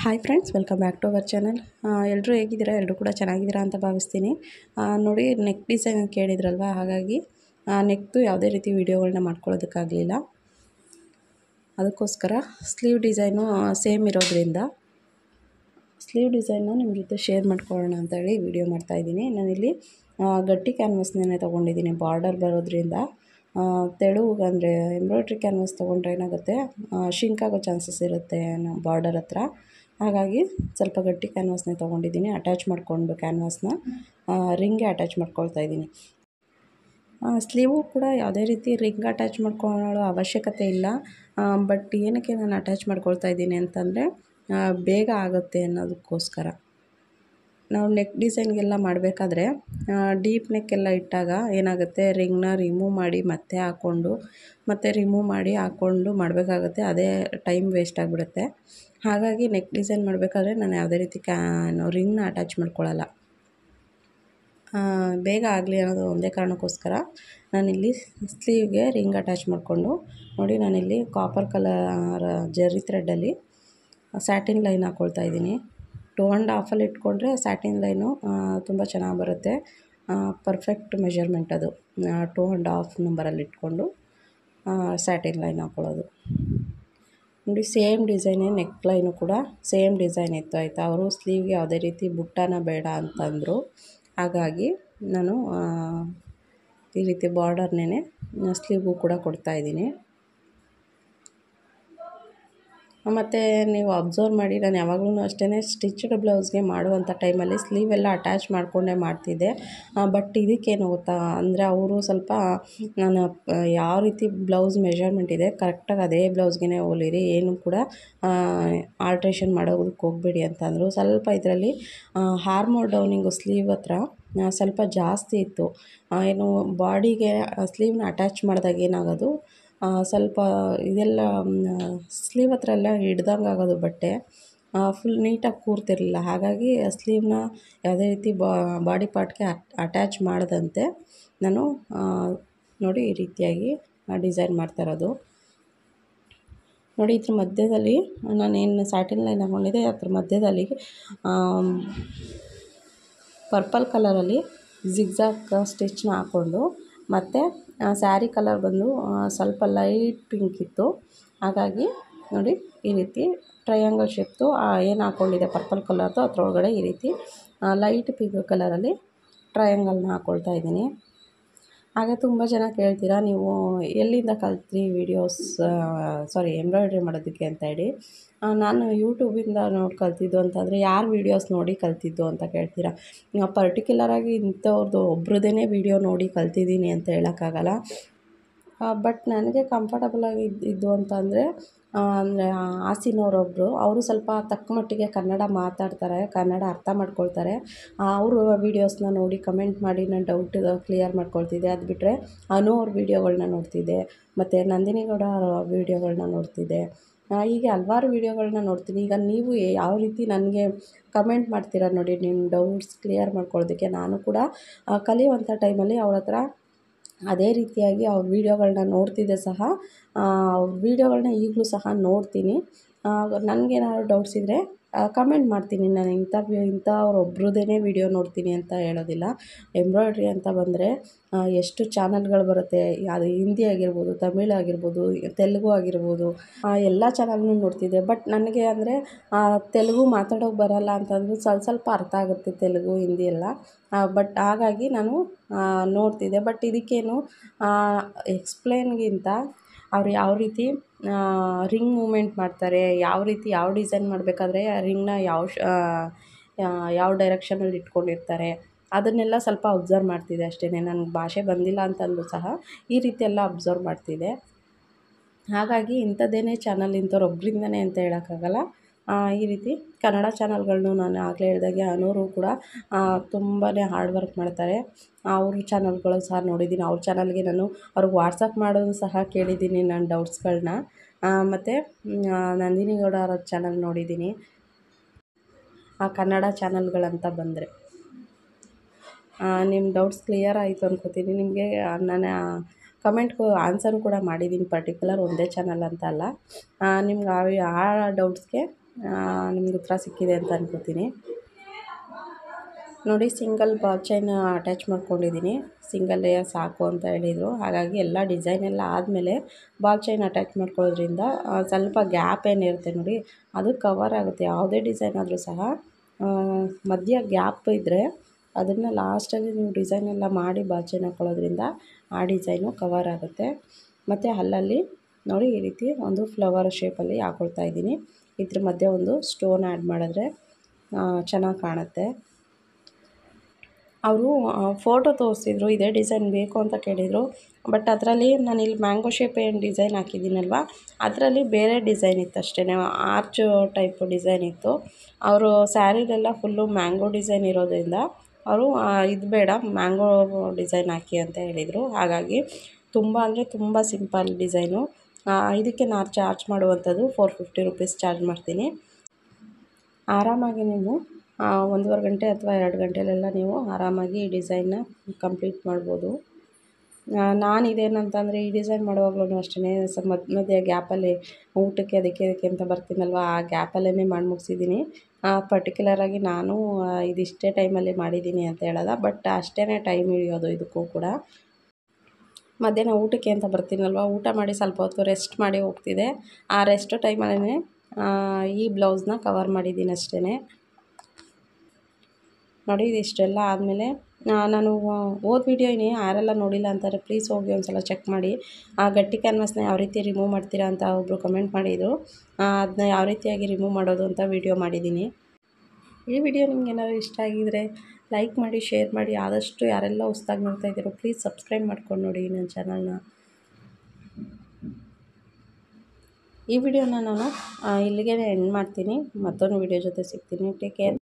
Hi friends, welcome back to our channel. ಎಲ್ಲರೂ ಹೇಗಿದ್ದೀರಾ? ಎಲ್ಲರೂ ಕೂಡ ಚೆನ್ನಾಗಿದ್ದೀರಾ ಅಂತ ಭಾವಿಸ್ತೀನಿ. ನೋಡಿ, ನೆಕ್ ಡಿಸೈನ್ ಕೇಳಿದ್ರಲ್ವ, ಹಾಗಾಗಿ ನೆಕ್ದು ಯಾವುದೇ ರೀತಿ ವೀಡಿಯೋಗಳನ್ನ ಮಾಡ್ಕೊಳ್ಳೋದಕ್ಕಾಗಲಿಲ್ಲ. ಅದಕ್ಕೋಸ್ಕರ ಸ್ಲೀವ್ ಡಿಸೈನು ಸೇಮ್ ಇರೋದ್ರಿಂದ ಸ್ಲೀವ್ ಡಿಸೈನ್ನ ನಿಮ್ಮ ಜೊತೆ ಶೇರ್ ಮಾಡ್ಕೊಳ್ಳೋಣ ಅಂತೇಳಿ ವೀಡಿಯೋ ಮಾಡ್ತಾಯಿದ್ದೀನಿ. ನಾನಿಲ್ಲಿ ಗಟ್ಟಿ ಕ್ಯಾನ್ವಸ್ನೇ ತೊಗೊಂಡಿದ್ದೀನಿ. ಬಾರ್ಡರ್ ಬರೋದ್ರಿಂದ ತೆಳುವು ಅಂದರೆ ಎಂಬ್ರಾಯ್ಡ್ರಿ ಕ್ಯಾನ್ವಸ್ ತೊಗೊಂಡ್ರೆ ಏನಾಗುತ್ತೆ, ಶಿಂಕ್ ಆಗೋ ಚಾನ್ಸಸ್ ಇರುತ್ತೆ ಬಾರ್ಡರ್ ಹತ್ರ. ಹಾಗಾಗಿ ಸ್ವಲ್ಪ ಗಟ್ಟಿ ಕ್ಯಾನ್ವಸ್ನೇ ತೊಗೊಂಡಿದ್ದೀನಿ. ಅಟ್ಯಾಚ್ ಮಾಡಿಕೊಂಡು ಕ್ಯಾನ್ವಸ್ನ ರಿಂಗ್ಗೆ ಅಟ್ಯಾಚ್ ಮಾಡ್ಕೊಳ್ತಾ ಇದ್ದೀನಿ. ಸ್ಲೀವು ಕೂಡ ಯಾವುದೇ ರೀತಿ ರಿಂಗ್ ಅಟ್ಯಾಚ್ ಮಾಡ್ಕೊಳ್ಳೋ ಅವಶ್ಯಕತೆ ಇಲ್ಲ. ಬಟ್ ಏನಕ್ಕೆ ನಾನು ಅಟ್ಯಾಚ್ ಮಾಡ್ಕೊಳ್ತಾ ಇದ್ದೀನಿ ಅಂತಂದರೆ ಬೇಗ ಆಗುತ್ತೆ ಅನ್ನೋದಕ್ಕೋಸ್ಕರ. ನಾವು ನೆಕ್ ಡಿಸೈನ್ಗೆಲ್ಲ ಮಾಡಬೇಕಾದ್ರೆ ಡೀಪ್ ನೆಕ್ ಎಲ್ಲ ಇಟ್ಟಾಗ ಏನಾಗುತ್ತೆ, ರಿಂಗ್ನ ರಿಮೂವ್ ಮಾಡಿ ಮತ್ತೆ ಹಾಕ್ಕೊಂಡು ಮತ್ತೆ ರಿಮೂವ್ ಮಾಡಿ ಹಾಕ್ಕೊಂಡು ಮಾಡಬೇಕಾಗುತ್ತೆ. ಅದೇ ಟೈಮ್ ವೇಸ್ಟ್ ಆಗಿಬಿಡುತ್ತೆ. ಹಾಗಾಗಿ ನೆಕ್ ಡಿಸೈನ್ ಮಾಡಬೇಕಾದ್ರೆ ನಾನು ಯಾವುದೇ ರೀತಿ ರಿಂಗ್ನ ಅಟ್ಯಾಚ್ ಮಾಡ್ಕೊಳ್ಳಲ್ಲ. ಬೇಗ ಆಗಲಿ ಅನ್ನೋದು ಒಂದೇ ಕಾರಣಕ್ಕೋಸ್ಕರ ನಾನಿಲ್ಲಿ ಸ್ಲೀವ್ಗೆ ರಿಂಗ್ ಅಟ್ಯಾಚ್ ಮಾಡಿಕೊಂಡು, ನೋಡಿ ನಾನಿಲ್ಲಿ ಕಾಪರ್ ಕಲರ್ ಜೆರ್ರಿ ಥ್ರೆಡ್ಡಲ್ಲಿ ಸ್ಯಾಟಿನ್ ಲೈನ್ ಹಾಕ್ಕೊಳ್ತಾ ಇದ್ದೀನಿ. 2.5 ಇಟ್ಕೊಂಡ್ರೆ ಸ್ಯಾಟಿನ್ ಲೈನು ತುಂಬ ಚೆನ್ನಾಗಿ ಬರುತ್ತೆ. ಪರ್ಫೆಕ್ಟ್ ಮೆಜರ್ಮೆಂಟ್ ಅದು. 2.5 ನಂಬರಲ್ಲಿ ಇಟ್ಕೊಂಡು ಸ್ಯಾಟಿನ್ ಲೈನ್ ಹಾಕ್ಕೊಳ್ಳೋದು. ನೋಡಿ, ಸೇಮ್ ಡಿಸೈನೇ ನೆಕ್ ಲೈನು ಕೂಡ ಸೇಮ್ ಡಿಸೈನ್ ಇತ್ತು, ಆಯಿತಾ. ಅವರು ಸ್ಲೀವ್ಗೆ ಯಾವುದೇ ರೀತಿ ಬುಟ್ಟನ ಬೇಡ ಅಂತಂದರು. ಹಾಗಾಗಿ ನಾನು ಈ ರೀತಿ ಬಾರ್ಡರ್ನೇ ಸ್ಲೀವ್ಗೂ ಕೂಡ ಕೊಡ್ತಾಯಿದ್ದೀನಿ. ಮತ್ತು ನೀವು ಅಬ್ಸರ್ವ್ ಮಾಡಿ, ನಾನು ಯಾವಾಗಲೂ ಅಷ್ಟೇ ಸ್ಟಿಚ್ಡ್ ಬ್ಲೌಸ್ಗೆ ಮಾಡುವಂಥ ಟೈಮಲ್ಲಿ ಸ್ಲೀವೆಲ್ಲ ಅಟ್ಯಾಚ್ ಮಾಡಿಕೊಂಡೇ ಮಾಡ್ತಿದ್ದೆ. ಬಟ್ ಇದಕ್ಕೇನು ಗೊತ್ತಾ ಅಂದರೆ, ಅವರು ಸ್ವಲ್ಪ ನಾನು ಯಾವ ರೀತಿ ಬ್ಲೌಸ್ ಮೆಜರ್ಮೆಂಟ್ ಇದೆ ಕರೆಕ್ಟಾಗಿ ಅದೇ ಬ್ಲೌಸ್ಗೆ ಹೊಲಿರಿ, ಏನು ಕೂಡ ಆಲ್ಟ್ರೇಷನ್ ಮಾಡೋದಕ್ಕೆ ಹೋಗಬೇಡಿ ಅಂತಂದರು. ಸ್ವಲ್ಪ ಇದರಲ್ಲಿ ಹಾರ್ಮೋಲ್ ಡೌನಿಂಗು ಸ್ಲೀವ್ ಹತ್ರ ಸ್ವಲ್ಪ ಜಾಸ್ತಿ ಇತ್ತು. ಏನು ಬಾಡಿಗೆ ಸ್ಲೀವ್ನ ಅಟ್ಯಾಚ್ ಮಾಡಿದಾಗ ಏನಾಗೋದು, ಸ್ವಲ್ಪ ಇದೆಲ್ಲ ಸ್ಲೀವ್ ಹತ್ರ ಎಲ್ಲ ಹಿಡ್ದಂಗೆ ಆಗೋದು ಬಟ್ಟೆ, ಫುಲ್ ನೀಟಾಗಿ ಕೂರ್ತಿರಲಿಲ್ಲ. ಹಾಗಾಗಿ ಸ್ಲೀವ್ನ ಯಾವುದೇ ರೀತಿ ಬಾಡಿ ಪಾರ್ಟ್ಗೆ ಅಟ್ಯಾಚ್ ಮಾಡದಂತೆ ನಾನು ನೋಡಿ ಈ ರೀತಿಯಾಗಿ ಡಿಸೈನ್ ಮಾಡ್ತಾ ಇರೋದು. ನೋಡಿ, ಇದ್ರ ಮಧ್ಯದಲ್ಲಿ ನಾನೇನು ಸ್ಯಾಟಿನ್ ಲೈನ್ ಹಾಕ್ಕೊಂಡಿದ್ದೆ, ಅದ್ರ ಮಧ್ಯದಲ್ಲಿ ಪರ್ಪಲ್ ಕಲರಲ್ಲಿ ಜಿಗ್ಜಾಗ್ ಸ್ಟಿಚ್ನ ಹಾಕ್ಕೊಂಡು, ಮತ್ತು ಸ್ಯಾರಿ ಕಲರ್ ಬಂದು ಸ್ವಲ್ಪ ಲೈಟ್ ಪಿಂಕ್ ಇತ್ತು. ಹಾಗಾಗಿ ನೋಡಿ ಈ ರೀತಿ ಟ್ರಯಾಂಗಲ್ ಶೇಪ್ದು ಏನು ಹಾಕ್ಕೊಂಡಿದ್ದೆ ಪರ್ಪಲ್ ಕಲರ್ದು, ಅದರೊಳಗಡೆ ಈ ರೀತಿ ಲೈಟ್ ಪಿಂಕ್ ಕಲರಲ್ಲಿ ಟ್ರಯಾಂಗಲ್ನ ಹಾಕ್ಕೊಳ್ತಾ ಇದ್ದೀನಿ. ಹಾಗೆ ತುಂಬ ಜನ ಕೇಳ್ತೀರಾ, ನೀವು ಎಲ್ಲಿಂದ ಕಲ್ತ್ರಿ ಎಂಬ್ರಾಯ್ಡ್ರಿ ಮಾಡೋದಕ್ಕೆ ಅಂತ ಹೇಳಿ. ನಾನು ಯೂಟ್ಯೂಬಿಂದ ನೋಡಿ ಕಲ್ತಿದ್ದು ಅಂತಂದರೆ, ಯಾರು ವೀಡಿಯೋಸ್ ನೋಡಿ ಕಲ್ತಿದ್ದು ಅಂತ ಕೇಳ್ತೀರಾ. ಪರ್ಟಿಕ್ಯುಲರಾಗಿ ಇಂಥವ್ರದ್ದು ಒಬ್ರದ್ದೇ ವೀಡಿಯೋ ನೋಡಿ ಕಲ್ತಿದ್ದೀನಿ ಅಂತ ಹೇಳೋಕ್ಕಾಗಲ್ಲ. ಬಟ್ ನನಗೆ ಕಂಫರ್ಟಬಲಾಗಿ ಇದ್ದು ಅಂತಂದರೆ, ಅಂದರೆ ಹಾಸನವ್ರೊಬ್ಬರು, ಅವರು ಸ್ವಲ್ಪ ತಕ್ಕ ಮಟ್ಟಿಗೆ ಕನ್ನಡ ಮಾತಾಡ್ತಾರೆ, ಕನ್ನಡ ಅರ್ಥ ಮಾಡ್ಕೊಳ್ತಾರೆ. ಅವರು ವೀಡಿಯೋಸ್ನ ನೋಡಿ ಕಮೆಂಟ್ ಮಾಡಿ ನಾನು ಡೌಟ್ ಕ್ಲಿಯರ್ ಮಾಡ್ಕೊಳ್ತಿದ್ದೆ. ಅದು ಬಿಟ್ಟರೆ ಅನು ಅವ್ರ ವೀಡಿಯೋಗಳನ್ನ ನೋಡ್ತಿದ್ದೆ, ಮತ್ತು ನಂದಿನಿ ಗೌಡ ವೀಡಿಯೋಗಳನ್ನ ನೋಡ್ತಿದ್ದೆ. ಹೀಗೆ ಹಲವಾರು ವೀಡಿಯೋಗಳನ್ನ ನೋಡ್ತೀನಿ. ಈಗ ನೀವು ಯಾವ ರೀತಿ ನನಗೆ ಕಮೆಂಟ್ ಮಾಡ್ತೀರಾ ನೋಡಿ, ನಿಮ್ಮ ಡೌಟ್ಸ್ ಕ್ಲಿಯರ್ ಮಾಡ್ಕೊಳ್ಳೋದಕ್ಕೆ. ನಾನು ಕೂಡ ಕಲಿಯುವಂಥ ಟೈಮಲ್ಲಿ ಅವ್ರ ಹತ್ರ ಅದೇ ರೀತಿಯಾಗಿ ಅವ್ರ ವೀಡಿಯೋಗಳನ್ನ ನೋಡ್ತಿದ್ದೆ ಸಹ. ಅವ್ರ ವೀಡಿಯೋಗಳನ್ನ ಈಗಲೂ ಸಹ ನೋಡ್ತೀನಿ. ನನಗೇನಾದ್ರು ಡೌಟ್ಸ್ ಇದ್ದರೆ ಕಮೆಂಟ್ ಮಾಡ್ತೀನಿ. ನಾನು ಇಂಥವ್ರೊಬ್ರದ್ದೇ ವೀಡಿಯೋ ನೋಡ್ತೀನಿ ಅಂತ ಹೇಳೋದಿಲ್ಲ. ಎಂಬ್ರಾಯ್ಡ್ರಿ ಅಂತ ಬಂದರೆ ಎಷ್ಟು ಚಾನಲ್ಗಳು ಬರುತ್ತೆ, ಅದು ಹಿಂದಿ ಆಗಿರ್ಬೋದು, ತಮಿಳ್ ಆಗಿರ್ಬೋದು, ತೆಲುಗು ಆಗಿರ್ಬೋದು, ಎಲ್ಲ ಚಾನಲ್ನೂ ನೋಡ್ತಿದ್ದೆ. ಬಟ್ ನನಗೆ ಅಂದರೆ ತೆಲುಗು ಮಾತಾಡೋಕ್ಕೆ ಬರೋಲ್ಲ ಅಂತಂದರೂ ಸ್ವಲ್ಪ ಅರ್ಥ ಆಗುತ್ತೆ ತೆಲುಗು, ಹಿಂದಿ ಎಲ್ಲ. ಬಟ್ ಹಾಗಾಗಿ ನಾನು ನೋಡ್ತಿದ್ದೆ. ಬಟ್ ಇದಕ್ಕೇನು ಎಕ್ಸ್ಪ್ಲೇನ್ಗಿಂತ ಅವ್ರು ಯಾವ ರೀತಿ ರಿಂಗ್ ಮೂಮೆಂಟ್ ಮಾಡ್ತಾರೆ, ಯಾವ ರೀತಿ ಯಾವ ಡಿಸೈನ್ ಮಾಡಬೇಕಾದ್ರೆ ರಿಂಗ್ನ ಯಾವ ಡೈರೆಕ್ಷನಲ್ಲಿ ಇಟ್ಕೊಂಡಿರ್ತಾರೆ, ಅದನ್ನೆಲ್ಲ ಸ್ವಲ್ಪ ಅಬ್ಸರ್ವ್ ಮಾಡ್ತಿದ್ದೆ ಅಷ್ಟೇ. ನನಗೆ ಭಾಷೆ ಬಂದಿಲ್ಲ ಅಂತಂದರೂ ಸಹ ಈ ರೀತಿ ಎಲ್ಲ ಅಬ್ಸರ್ವ್ ಮಾಡ್ತಿದ್ದೆ. ಹಾಗಾಗಿ ಇಂಥದ್ದೇ ಚಾನಲ್, ಇಂಥವ್ರೊಬ್ಬರಿಂದನೇ ಅಂತ ಹೇಳೋಕ್ಕಾಗಲ್ಲ. ಈ ರೀತಿ ಕನ್ನಡ ಚಾನಲ್ಗಳನ್ನು ನಾನು ಆಗಲೇ ಹೇಳ್ದಾಗೆ ಅನೂರು ಕೂಡ ತುಂಬಾ ಹಾರ್ಡ್ ವರ್ಕ್ ಮಾಡ್ತಾರೆ. ಅವ್ರ ಚಾನಲ್ಗಳು ಸಹ ನೋಡಿದ್ದೀನಿ. ಅವ್ರ ಚಾನಲ್ಗೆ ನಾನು ಅವ್ರಿಗೆ ವಾಟ್ಸಪ್ ಮಾಡೋದು ಸಹ ಕೇಳಿದ್ದೀನಿ ನನ್ನ ಡೌಟ್ಸ್ಗಳನ್ನ. ಮತ್ತು ನಂದಿನಿ ಗೌಡ ಅವರ ಚಾನಲ್ ನೋಡಿದ್ದೀನಿ. ಕನ್ನಡ ಚಾನಲ್ಗಳಂತ ಬಂದರೆ ನಿಮ್ಮ ಡೌಟ್ಸ್ ಕ್ಲಿಯರ್ ಆಯಿತು ಅನ್ಕೋತೀನಿ. ನಿಮಗೆ ನಾನು ಕಮೆಂಟ್ಗೂ ಆನ್ಸರ್ ಕೂಡ ಮಾಡಿದ್ದೀನಿ, ಪರ್ಟಿಕ್ಯುಲರ್ ಒಂದೇ ಚಾನಲ್ ಅಂತ ಅಲ್ಲ. ನಿಮ್ಗೆ ಆ ಡೌಟ್ಸ್ಗೆ ನಿಮ್ಗೆ ಉತ್ತರ ಸಿಕ್ಕಿದೆ ಅಂತ ಅನ್ಕೋತೀನಿ. ನೋಡಿ, ಸಿಂಗಲ್ ಬಾಲ್ ಚೈನ್ ಅಟ್ಯಾಚ್ ಮಾಡ್ಕೊಂಡಿದ್ದೀನಿ. ಸಿಂಗಲ್ ಲೇಯರ್ ಸಾಕು ಅಂತ ಹೇಳಿದರು. ಹಾಗಾಗಿ ಎಲ್ಲ ಡಿಸೈನ್ ಎಲ್ಲ ಆದಮೇಲೆ ಬಾಲ್ ಚೈನ್ ಅಟ್ಯಾಚ್ ಮಾಡ್ಕೊಳ್ಳೋದ್ರಿಂದ ಸ್ವಲ್ಪ ಗ್ಯಾಪ್ ಏನಿರುತ್ತೆ ನೋಡಿ, ಅದು ಕವರ್ ಆಗುತ್ತೆ. ಯಾವುದೇ ಡಿಸೈನ್ ಆದರೂ ಸಹ ಮಧ್ಯ ಗ್ಯಾಪ್ ಇದ್ದರೆ ಅದನ್ನು ಲಾಸ್ಟಲ್ಲಿ ನೀವು ಡಿಸೈನ್ ಎಲ್ಲ ಮಾಡಿ ಬಾಲ್ ಚೈನ್ ಹಾಕ್ಕೊಳ್ಳೋದ್ರಿಂದ ಆ ಡಿಸೈನು ಕವರ್ ಆಗುತ್ತೆ. ಮತ್ತು ಅಲ್ಲಲ್ಲಿ ನೋಡಿ, ಈ ರೀತಿ ಒಂದು ಫ್ಲವರ್ ಶೇಪಲ್ಲಿ ಹಾಕ್ಕೊಳ್ತಾ ಇದ್ದೀನಿ. ಇದ್ರ ಮಧ್ಯೆ ಒಂದು ಸ್ಟೋನ್ ಆ್ಯಡ್ ಮಾಡಿದ್ರೆ ಚೆನ್ನಾಗಿ ಕಾಣುತ್ತೆ. ಅವರು ಫೋಟೋ ತೋರಿಸಿದ್ರು, ಇದೇ ಡಿಸೈನ್ ಬೇಕು ಅಂತ ಕೇಳಿದರು. ಬಟ್ ಅದರಲ್ಲಿ ನಾನಿಲ್ಲಿ ಮ್ಯಾಂಗೋ ಶೇಪ್ ಏನು ಡಿಸೈನ್ ಹಾಕಿದ್ದೀನಲ್ವ, ಅದರಲ್ಲಿ ಬೇರೆ ಡಿಸೈನ್ ಇತ್ತು ಅಷ್ಟೇ, ಆರ್ಚ್ ಟೈಪ್ ಡಿಸೈನ್ ಇತ್ತು. ಅವರು ಸ್ಯಾರಿಲೆಲ್ಲ ಫುಲ್ಲು ಮ್ಯಾಂಗೋ ಡಿಸೈನ್ ಇರೋದ್ರಿಂದ ಅವರು ಇದು ಬೇಡ, ಮ್ಯಾಂಗೋ ಡಿಸೈನ್ ಹಾಕಿ ಅಂತ ಹೇಳಿದರು. ಹಾಗಾಗಿ ತುಂಬ ಅಂದರೆ ತುಂಬ ಸಿಂಪಲ್ ಡಿಸೈನು. ಇದಕ್ಕೆ ನಾನು ಚಾರ್ಜ್ ಮಾಡುವಂಥದ್ದು 450 ರುಪೀಸ್ ಚಾರ್ಜ್ ಮಾಡ್ತೀನಿ. ಆರಾಮಾಗಿ ನೀವು 1.5 ಗಂಟೆ ಅಥವಾ 2 ಗಂಟೆಲೆಲ್ಲ ನೀವು ಆರಾಮಾಗಿ ಈ ಡಿಸೈನ್ನ ಕಂಪ್ಲೀಟ್ ಮಾಡ್ಬೋದು. ನಾನು ಇದೇನಂತಂದರೆ ಈ ಡಿಸೈನ್ ಮಾಡುವಾಗಲೂ ಅಷ್ಟೇ ಮಧ್ಯೆ ಗ್ಯಾಪಲ್ಲಿ ಊಟಕ್ಕೆ ಅದಕ್ಕೆ ಅಂತ ಬರ್ತೀನಲ್ವ, ಆ ಗ್ಯಾಪಲ್ಲೇ ಮಾಡಿ ಮುಗಿಸಿದ್ದೀನಿ. ಪರ್ಟಿಕ್ಯುಲರಾಗಿ ನಾನು ಇದಿಷ್ಟೇ ಟೈಮಲ್ಲಿ ಮಾಡಿದ್ದೀನಿ ಅಂತ ಹೇಳಲ್ಲ, ಬಟ್ ಅಷ್ಟೇ ಟೈಮ್ ಹಿಡಿಯೋದು ಇದಕ್ಕೂ ಕೂಡ. ಮಧ್ಯಾಹ್ನ ಊಟಕ್ಕೆ ಅಂತ ಬರ್ತೀನಲ್ವ, ಊಟ ಮಾಡಿ ಸ್ವಲ್ಪ ಹೊತ್ತು ರೆಸ್ಟ್ ಮಾಡಿ ಹೋಗ್ತಿದ್ದೆ. ಆ ರೆಸ್ಟ್ ಟೈಮಲ್ಲೇ ಈ ಬ್ಲೌಸ್ನ ಕವರ್ ಮಾಡಿದ್ದೀನಿ ಅಷ್ಟೇ. ನೋಡಿ, ಇದಿಷ್ಟೆಲ್ಲ ಆದಮೇಲೆ ನಾನು ಓದ್ ವಿಡಿಯೋ ಯಾರೆಲ್ಲ ನೋಡಿಲ್ಲ ಅಂತಾರೆ ಪ್ಲೀಸ್ ಹೋಗಿ ಒಂದು ಸಲ ಚೆಕ್ ಮಾಡಿ. ಆ ಗಟ್ಟಿ ಕ್ಯಾನ್ವಾಸ್ನ ಯಾವ ರೀತಿ ರಿಮೂವ್ ಮಾಡ್ತೀರಾ ಅಂತ ಒಬ್ಬರು ಕಮೆಂಟ್ ಮಾಡಿದರು. ಅದನ್ನ ಯಾವ ರೀತಿಯಾಗಿ ರಿಮೂವ್ ಮಾಡೋದು ಅಂತ ವಿಡಿಯೋ ಮಾಡಿದ್ದೀನಿ. ಈ ವಿಡಿಯೋ ನಿಮ್ಗೇನಾದ್ರು ಇಷ್ಟ ಆಗಿದರೆ ಲೈಕ್ ಮಾಡಿ, ಶೇರ್ ಮಾಡಿ. ಆದಷ್ಟು ಯಾರೆಲ್ಲ ಹೊಸ್ದಾಗಿ ನೋಡ್ತಾ ಇದ್ದೀರೋ ಪ್ಲೀಸ್ ಸಬ್ಸ್ಕ್ರೈಬ್ ಮಾಡ್ಕೊಂಡು ನೋಡಿ ನನ್ನ ಚಾನಲ್ನ. ಈ ವಿಡಿಯೋನ ನಾನು ಇಲ್ಲಿಗೆ ಎಂಡ್ ಮಾಡ್ತೀನಿ. ಮತ್ತೊಂದು ವಿಡಿಯೋ ಜೊತೆ ಸಿಗ್ತೀನಿ. Take care.